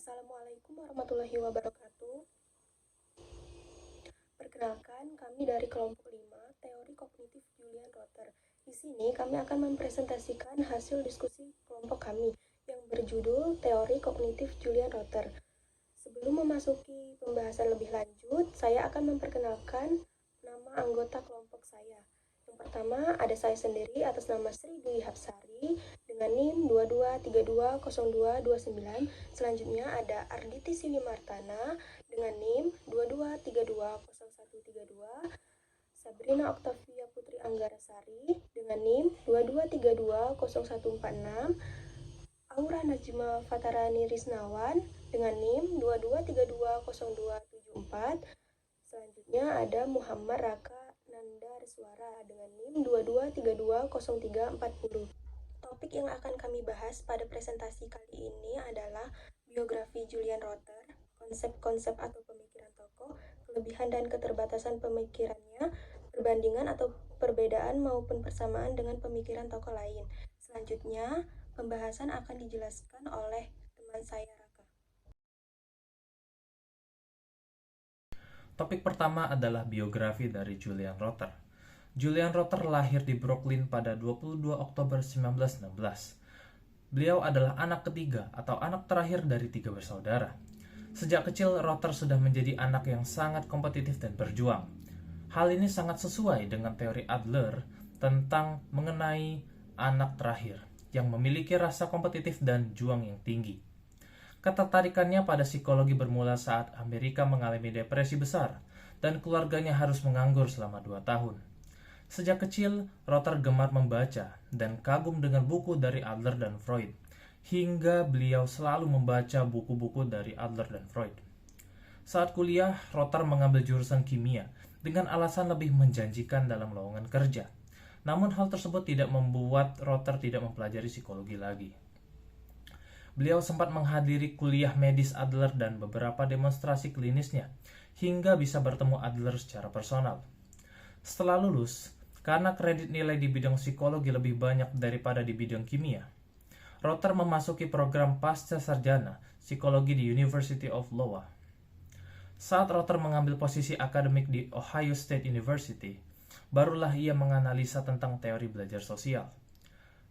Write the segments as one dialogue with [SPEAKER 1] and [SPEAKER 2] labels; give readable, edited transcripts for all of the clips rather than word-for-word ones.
[SPEAKER 1] Assalamualaikum warahmatullahi wabarakatuh. Perkenalkan, kami dari kelompok 5, Teori Kognitif Julian Rotter. Di sini kami akan mempresentasikan hasil diskusi kelompok kami yang berjudul Teori Kognitif Julian Rotter. Sebelum memasuki pembahasan lebih lanjut, saya akan memperkenalkan nama anggota kelompok saya. Yang pertama ada saya sendiri atas nama Sri Dwi Hapsari dengan NIM 22320229. Selanjutnya ada Arditi Silimartana dengan NIM 22320132. Sabrina Oktavia Putri Anggarasari dengan NIM 22320146. Aura Najma Fatarani Risnawan dengan NIM 22320274. Selanjutnya ada Muhammad Raka Nanda Reswara dengan NIM 22320340. Topik yang akan kami bahas pada presentasi kali ini adalah biografi Julian Rotter, konsep-konsep atau pemikiran tokoh, kelebihan dan keterbatasan pemikirannya, perbandingan atau perbedaan maupun persamaan dengan pemikiran tokoh lain. Selanjutnya, pembahasan akan dijelaskan oleh teman saya Raka.
[SPEAKER 2] Topik pertama adalah biografi dari Julian Rotter. Julian Rotter lahir di Brooklyn pada 22 Oktober 1916. Beliau adalah anak ketiga atau anak terakhir dari 3 bersaudara. Sejak kecil, Rotter sudah menjadi anak yang sangat kompetitif dan berjuang. Hal ini sangat sesuai dengan teori Adler tentang mengenai anak terakhir yang memiliki rasa kompetitif dan juang yang tinggi. Ketertarikannya pada psikologi bermula saat Amerika mengalami depresi besar dan keluarganya harus menganggur selama 2 tahun. Sejak kecil, Rotter gemar membaca dan kagum dengan buku dari Adler dan Freud, hingga beliau selalu membaca buku-buku dari Adler dan Freud. Saat kuliah, Rotter mengambil jurusan kimia dengan alasan lebih menjanjikan dalam lowongan kerja. Namun hal tersebut tidak membuat Rotter tidak mempelajari psikologi lagi. Beliau sempat menghadiri kuliah medis Adler dan beberapa demonstrasi klinisnya, hingga bisa bertemu Adler secara personal. Setelah lulus, karena kredit nilai di bidang psikologi lebih banyak daripada di bidang kimia, Rotter memasuki program pasca sarjana psikologi di University of Iowa. Saat Rotter mengambil posisi akademik di Ohio State University, barulah ia menganalisa tentang teori belajar sosial.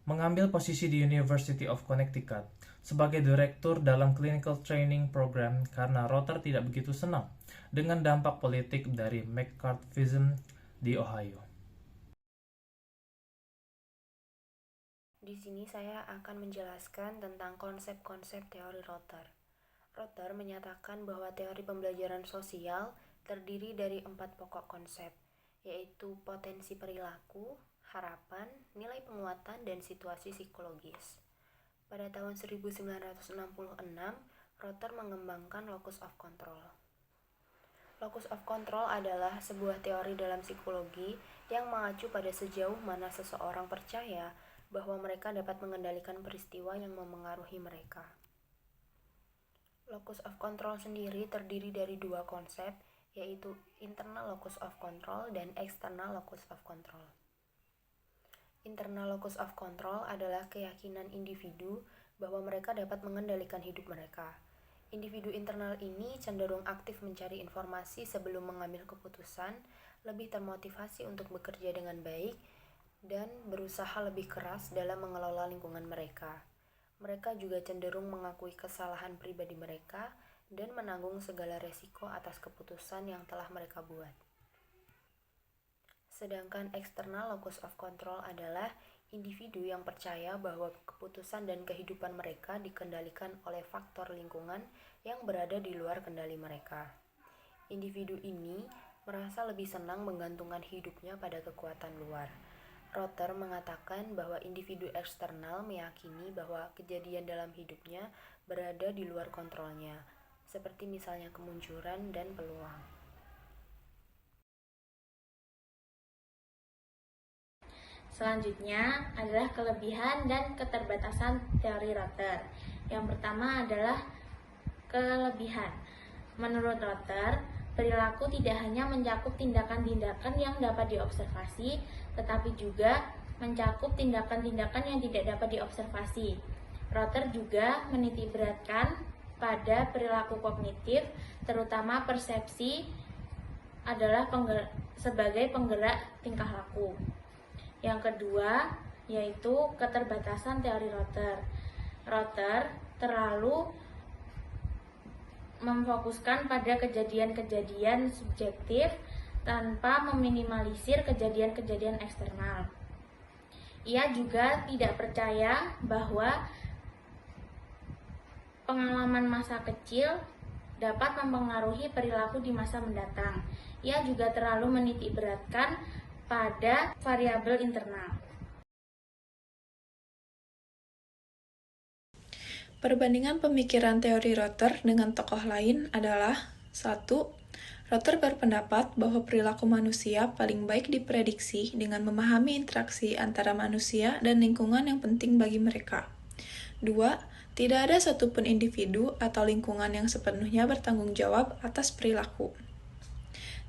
[SPEAKER 2] Mengambil posisi di University of Connecticut sebagai direktur dalam Clinical Training Program karena Rotter tidak begitu senang dengan dampak politik dari McCarthyism di Ohio.
[SPEAKER 3] Di sini saya akan menjelaskan tentang konsep-konsep teori Rotter. Rotter menyatakan bahwa teori pembelajaran sosial terdiri dari 4 pokok konsep, yaitu potensi perilaku, harapan, nilai penguatan, dan situasi psikologis. Pada tahun 1966, Rotter mengembangkan locus of control. Locus of control adalah sebuah teori dalam psikologi yang mengacu pada sejauh mana seseorang percaya bahwa mereka dapat mengendalikan peristiwa yang memengaruhi mereka. Locus of control sendiri terdiri dari 2 konsep, yaitu internal locus of control dan external locus of control. Internal locus of control adalah keyakinan individu bahwa mereka dapat mengendalikan hidup mereka. Individu internal ini cenderung aktif mencari informasi sebelum mengambil keputusan, lebih termotivasi untuk bekerja dengan baik, dan berusaha lebih keras dalam mengelola lingkungan mereka. Mereka juga cenderung mengakui kesalahan pribadi mereka dan menanggung segala resiko atas keputusan yang telah mereka buat. Sedangkan external locus of control adalah individu yang percaya bahwa keputusan dan kehidupan mereka dikendalikan oleh faktor lingkungan yang berada di luar kendali mereka. Individu ini merasa lebih senang menggantungkan hidupnya pada kekuatan luar. Rotter mengatakan bahwa individu eksternal meyakini bahwa kejadian dalam hidupnya berada di luar kontrolnya, seperti misalnya kemunculan dan peluang.
[SPEAKER 4] Selanjutnya adalah kelebihan dan keterbatasan teori Rotter. Yang pertama adalah kelebihan. Menurut Rotter, perilaku tidak hanya mencakup tindakan-tindakan yang dapat diobservasi, tetapi juga mencakup tindakan-tindakan yang tidak dapat diobservasi. Rotter juga menitikberatkan pada perilaku kognitif, terutama persepsi adalah sebagai penggerak tingkah laku. Yang kedua, yaitu keterbatasan teori Rotter. Rotter terlalu memfokuskan pada kejadian-kejadian subjektif tanpa meminimalisir kejadian-kejadian eksternal. Ia juga tidak percaya bahwa pengalaman masa kecil dapat mempengaruhi perilaku di masa mendatang. Ia juga terlalu menitikberatkan pada variabel internal.
[SPEAKER 5] Perbandingan pemikiran teori Rotter dengan tokoh lain adalah 1. Rotter berpendapat bahwa perilaku manusia paling baik diprediksi dengan memahami interaksi antara manusia dan lingkungan yang penting bagi mereka. 2. Tidak ada satupun individu atau lingkungan yang sepenuhnya bertanggung jawab atas perilaku.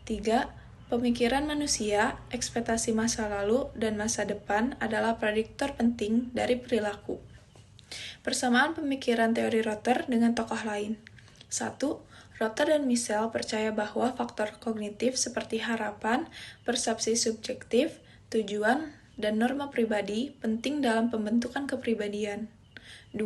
[SPEAKER 5] 3. Pemikiran manusia, ekspektasi masa lalu, dan masa depan adalah prediktor penting dari perilaku. Persamaan pemikiran teori Rotter dengan tokoh lain. 1. Rotter dan Michel percaya bahwa faktor kognitif seperti harapan, persepsi subjektif, tujuan, dan norma pribadi penting dalam pembentukan kepribadian. 2.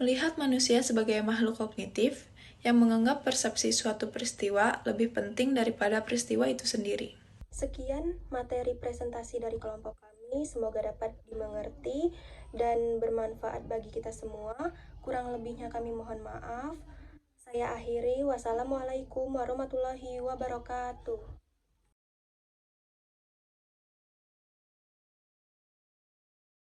[SPEAKER 5] Melihat manusia sebagai makhluk kognitif yang menganggap persepsi suatu peristiwa lebih penting daripada peristiwa itu sendiri.
[SPEAKER 1] Sekian materi presentasi dari kelompok kami, semoga dapat dimengerti dan bermanfaat bagi kita semua. Kurang lebihnya kami mohon maaf. Saya akhiri, wassalamualaikum warahmatullahi wabarakatuh.